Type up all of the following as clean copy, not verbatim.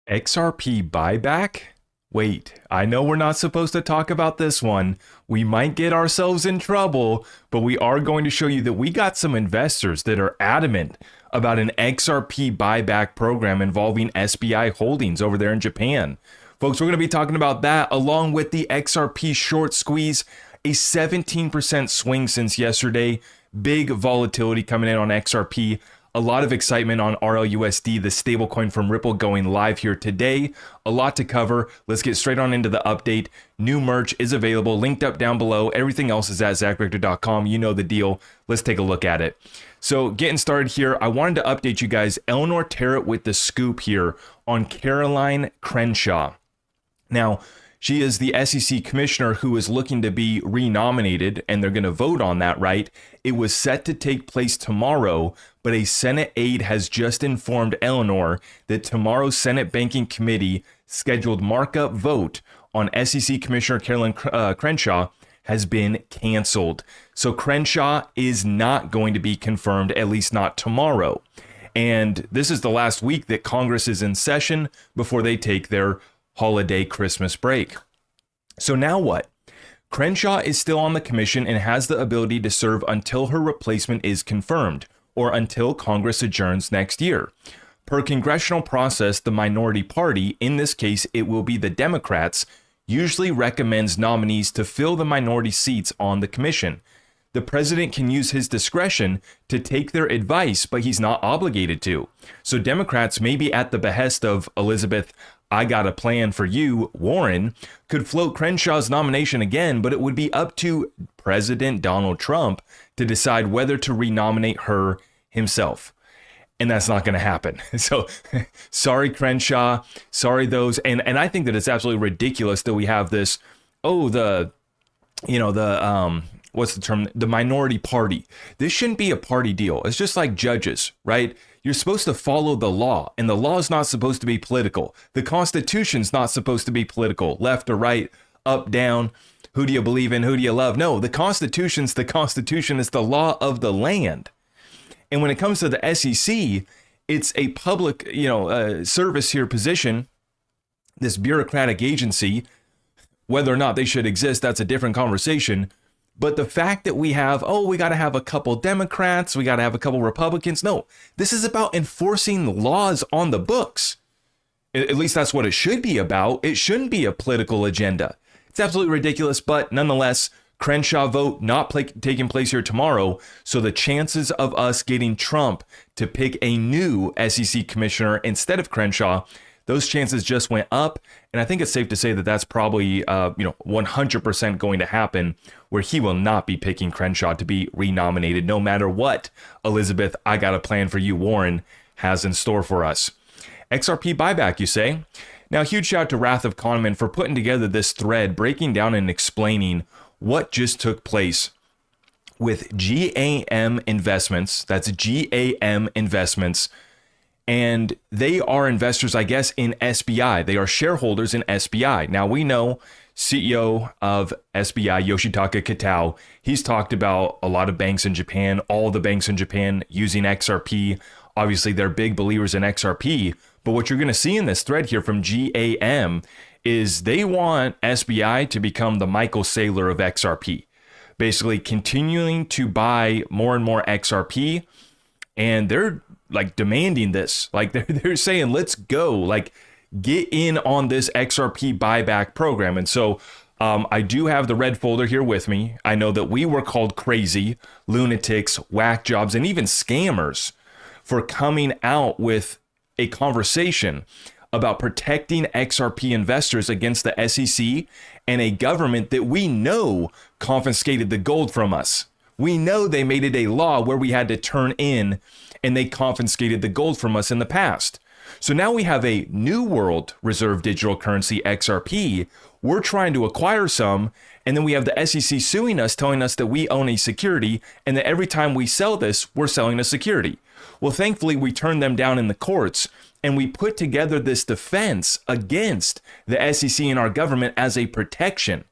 XRP buyback? Wait, I know we're not supposed to talk about this one. We might get ourselves in trouble, but we are going to show you that we got some investors that are adamant about an XRP buyback program involving SBI Holdings over there in Japan. Folks, we're going to be talking about that along with the XRP short squeeze, a 17% swing since yesterday, big volatility coming in on XRP. A lot of excitement on RLUSD, the stablecoin from Ripple, going live here today. A lot to cover. Let's get straight on into the update. New merch is available, linked up down below. Everything else is at ZachRector.com. You know the deal. Let's take a look at it. So getting started here, I wanted to update you guys. Eleanor Terrett with the scoop here on Caroline Crenshaw. Now, she is the SEC commissioner who is looking to be renominated, and they're going to vote on that, right? It was set to take place tomorrow, but a Senate aide has just informed Eleanor that tomorrow's Senate Banking Committee scheduled markup vote on SEC Commissioner Caroline Crenshaw has been canceled. So Crenshaw is not going to be confirmed, at least not tomorrow. And this is the last week that Congress is in session before they take their holiday Christmas break. So now what? Crenshaw is still on the commission and has the ability to serve until her replacement is confirmed or until Congress adjourns next year. Per congressional process, the minority party, in this case it will be the Democrats, usually recommends nominees to fill the minority seats on the commission. The president can use his discretion to take their advice, but he's not obligated to. So Democrats, maybe at the behest of Elizabeth I got a plan for you, Warren, could float Crenshaw's nomination again, but it would be up to President Donald Trump to decide whether to renominate her himself. And that's not going to happen. So sorry, Crenshaw. Sorry, those. And I think that it's absolutely ridiculous that we have this, what's the term? The minority party. This shouldn't be a party deal. It's just like judges, right? You're supposed to follow the law, and the law is not supposed to be political. The Constitution's not supposed to be political, left or right, up, down. Who do you believe in? Who do you love? No, the Constitution's the Constitution. It's the law of the land. And when it comes to the SEC, it's a public, service here position, this bureaucratic agency. Whether or not they should exist, that's a different conversation. But the fact that we have, we got to have a couple Democrats, we got to have a couple Republicans. No, this is about enforcing laws on the books. At least that's what it should be about. It shouldn't be a political agenda. It's absolutely ridiculous, but nonetheless, Crenshaw vote not taking place here tomorrow. So the chances of us getting Trump to pick a new SEC commissioner instead of Crenshaw, those chances just went up. And I think it's safe to say that that's probably, 100% going to happen, where he will not be picking Crenshaw to be renominated, no matter what Elizabeth, I got a plan for you, Warren, has in store for us. XRP buyback, you say? Now, huge shout out to Wrath of Kahneman for putting together this thread, breaking down and explaining what just took place with GAM Investments. That's GAM Investments. And they are investors, I guess, in SBI. They are shareholders in SBI. Now, we know CEO of SBI, Yoshitaka Kitao, he's talked about a lot of banks in Japan, all the banks in Japan using XRP. Obviously, they're big believers in XRP. But what you're going to see in this thread here from GAM is they want SBI to become the Michael Saylor of XRP, basically continuing to buy more and more XRP. And they're like demanding this, like they're saying, let's go, like get in on this XRP buyback program. And so I do have the red folder here with me. I know that we were called crazy, lunatics, whack jobs, and even scammers for coming out with a conversation about protecting XRP investors against the SEC and a government that we know confiscated the gold from us. We know they made it a law where we had to turn in, and they confiscated the gold from us in the past. So now we have a new world reserve digital currency, XRP. We're trying to acquire some, and then we have the SEC suing us, telling us that we own a security, and that every time we sell this, we're selling a security. Well, thankfully, we turned them down in the courts, and we put together this defense against the SEC and our government as a protection.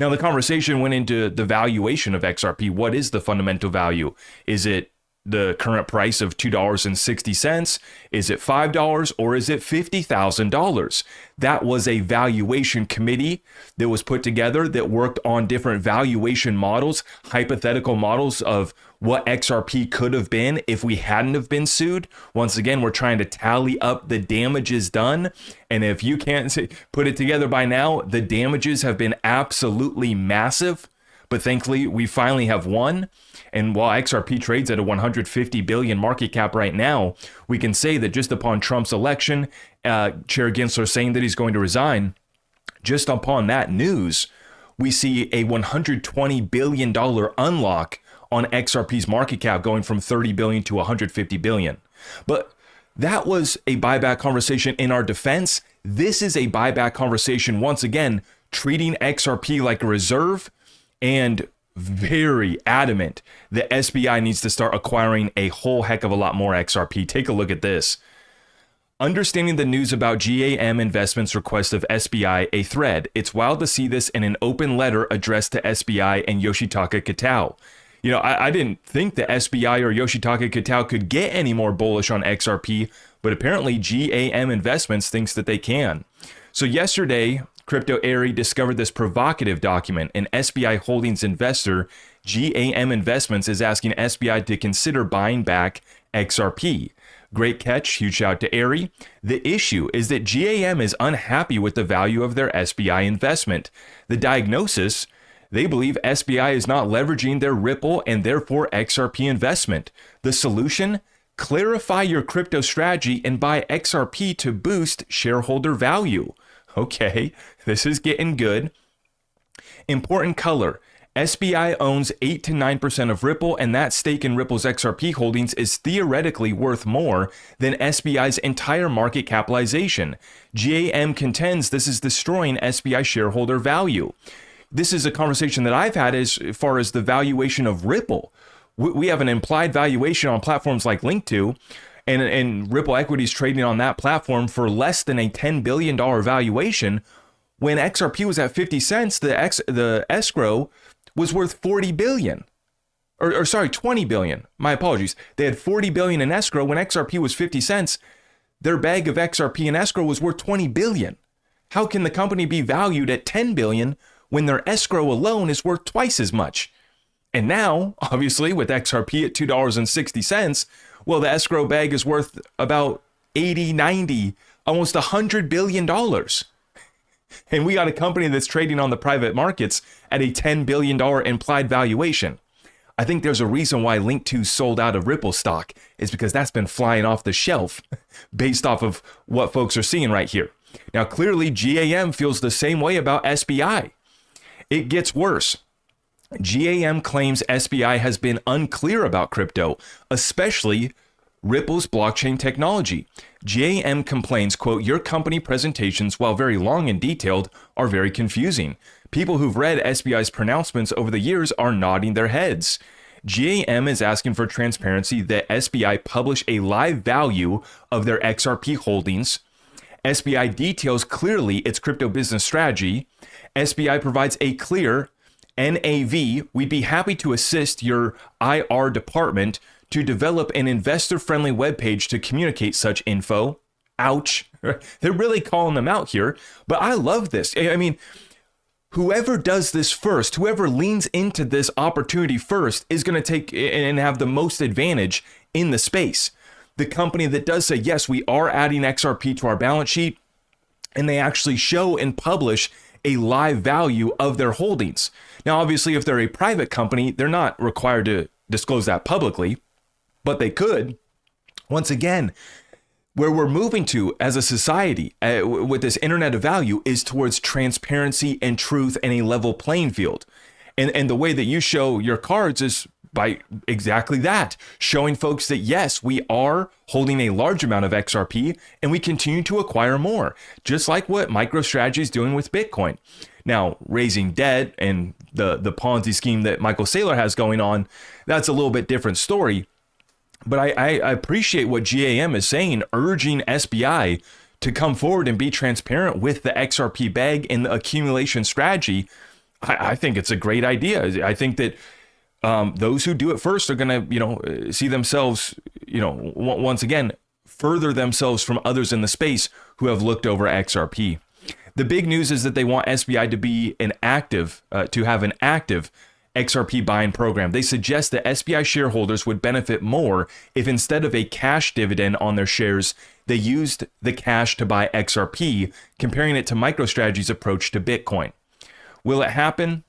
Now, the conversation went into the valuation of XRP. What is the fundamental value? Is it the current price of $2.60? Is it $5 or is it $50,000? That was a valuation committee that was put together that worked on different valuation models, hypothetical models of what XRP could have been if we hadn't have been sued. Once again, we're trying to tally up the damages done. And if you can't put it together by now, the damages have been absolutely massive. But thankfully, we finally have won. And while XRP trades at a 150 billion market cap right now, we can say that just upon Trump's election, Chair Gensler saying that he's going to resign, just upon that news, we see a $120 billion unlock on XRP's market cap going from 30 billion to 150 billion. But that was a buyback conversation in our defense. This is a buyback conversation, once again, treating XRP like a reserve and very adamant that SBI needs to start acquiring a whole heck of a lot more XRP. Take a look at this. Understanding the news about GAM Investments' request of SBI a thread. It's wild to see this in an open letter addressed to SBI and Yoshitaka Kitao. You know, I didn't think that SBI or Yoshitaka Kitao could get any more bullish on XRP, but apparently GAM Investments thinks that they can. So yesterday, Crypto Airy discovered this provocative document. An SBI Holdings investor, GAM Investments, is asking SBI to consider buying back XRP. Great catch, huge shout out to Airy. The issue is that GAM is unhappy with the value of their SBI investment. The diagnosis: they believe SBI is not leveraging their Ripple and therefore XRP investment. The solution: clarify your crypto strategy and buy XRP to boost shareholder value. Okay, this is getting good. Important color: SBI owns 8 to 9% of Ripple, and that stake in Ripple's XRP holdings is theoretically worth more than SBI's entire market capitalization. GAM contends this is destroying SBI shareholder value. This is a conversation that I've had as far as the valuation of Ripple. We have an implied valuation on platforms like Link2, and Ripple equities trading on that platform for less than a $10 billion valuation. When XRP was at 50 cents, the escrow was worth 40 billion. Or sorry, 20 billion. My apologies. They had 40 billion in escrow when XRP was 50 cents. Their bag of XRP in escrow was worth 20 billion. How can the company be valued at 10 billion when their escrow alone is worth twice as much? And now, obviously, with XRP at $2.60, well, the escrow bag is worth about 80, 90, almost $100 billion. And we got a company that's trading on the private markets at a $10 billion implied valuation. I think there's a reason why Link2 sold out of Ripple stock, is because that's been flying off the shelf based off of what folks are seeing right here. Now, clearly, GAM feels the same way about SBI. It gets worse. GAM claims SBI has been unclear about crypto, especially Ripple's blockchain technology. GAM complains, quote, your company presentations, while very long and detailed, are very confusing. People who've read SBI's pronouncements over the years are nodding their heads. GAM is asking for transparency that SBI publish a live value of their XRP holdings. SBI details clearly its crypto business strategy. SBI provides a clear NAV. We'd be happy to assist your IR department to develop an investor-friendly webpage to communicate such info. Ouch. They're really calling them out here. But I love this. I mean, whoever does this first, whoever leans into this opportunity first is going to take and have the most advantage in the space. The company that does say, yes, we are adding XRP to our balance sheet, and they actually show and publish a live value of their holdings. Now, obviously, if they're a private company, they're not required to disclose that publicly, but they could. Once again, where we're moving to as a society with this internet of value is towards transparency and truth and a level playing field. And the way that you show your cards is by exactly that, showing folks that, yes, we are holding a large amount of XRP and we continue to acquire more, just like what MicroStrategy is doing with Bitcoin. Now, raising debt and the Ponzi scheme that Michael Saylor has going on, that's a little bit different story. But I appreciate what GAM is saying, urging SBI to come forward and be transparent with the XRP bag and the accumulation strategy. I think it's a great idea. I think that those who do it first are going to, see themselves, once again, further themselves from others in the space who have looked over XRP. The big news is that they want SBI to be to have an active XRP buying program. They suggest that SBI shareholders would benefit more if instead of a cash dividend on their shares, they used the cash to buy XRP, comparing it to MicroStrategy's approach to Bitcoin. Will it happen?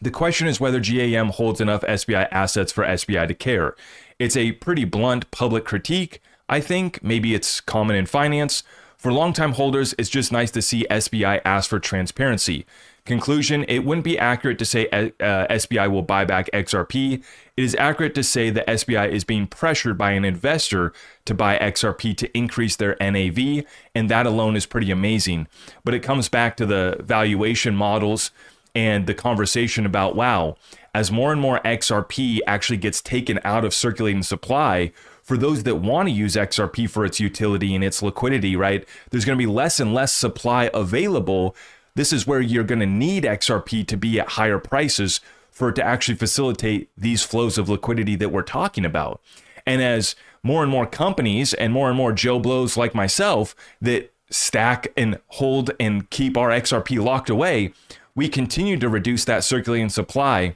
The question is whether GAM holds enough SBI assets for SBI to care. It's a pretty blunt public critique. I think maybe it's common in finance. For longtime holders, it's just nice to see SBI ask for transparency. Conclusion, it wouldn't be accurate to say SBI will buy back XRP. It is accurate to say that SBI is being pressured by an investor to buy XRP to increase their NAV, and that alone is pretty amazing. But it comes back to the valuation models and the conversation about, wow, as more and more XRP actually gets taken out of circulating supply, for those that want to use XRP for its utility and its liquidity, right, there's going to be less and less supply available. This is where you're going to need XRP to be at higher prices for it to actually facilitate these flows of liquidity that we're talking about. And as more and more companies and more Joe Blows like myself that stack and hold and keep our XRP locked away, we continue to reduce that circulating supply.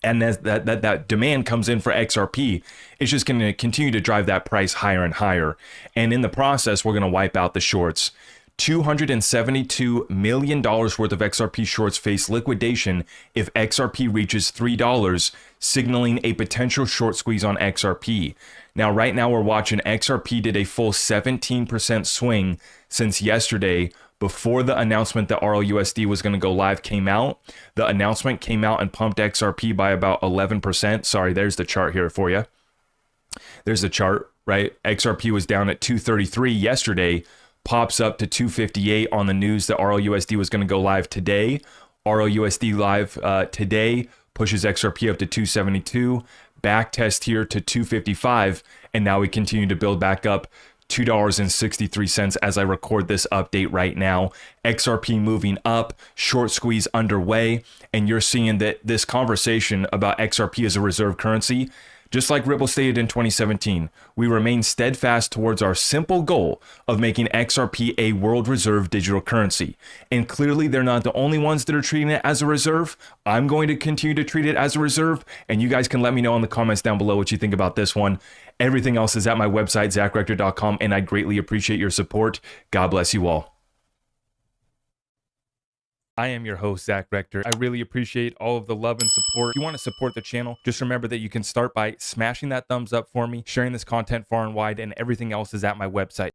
And as that demand comes in for XRP, it's just going to continue to drive that price higher and higher. And in the process, we're going to wipe out the shorts. $272 million worth of XRP shorts face liquidation if XRP reaches $3, signaling a potential short squeeze on XRP. Now, right now, we're watching XRP did a full 17% swing since yesterday. Before the announcement that RLUSD was going to go live came out, the announcement came out and pumped XRP by about 11%. Sorry, there's the chart here for you. There's the chart, right? XRP was down at 233 yesterday, pops up to 258 on the news that RLUSD was going to go live today. RLUSD live today pushes XRP up to 272, back test here to 255, and now we continue to build back up. $2.63 as I record this update right now. XRP moving up, short squeeze underway, and you're seeing that this conversation about XRP as a reserve currency, just like Ripple stated in 2017, we remain steadfast towards our simple goal of making XRP a world reserve digital currency. And clearly they're not the only ones that are treating it as a reserve. I'm going to continue to treat it as a reserve, and you guys can let me know in the comments down below what you think about this one. Everything else is at my website, zachrector.com, and I greatly appreciate your support. God bless you all. I am your host, Zach Rector. I really appreciate all of the love and support. If you want to support the channel, just remember that you can start by smashing that thumbs up for me, sharing this content far and wide, and everything else is at my website.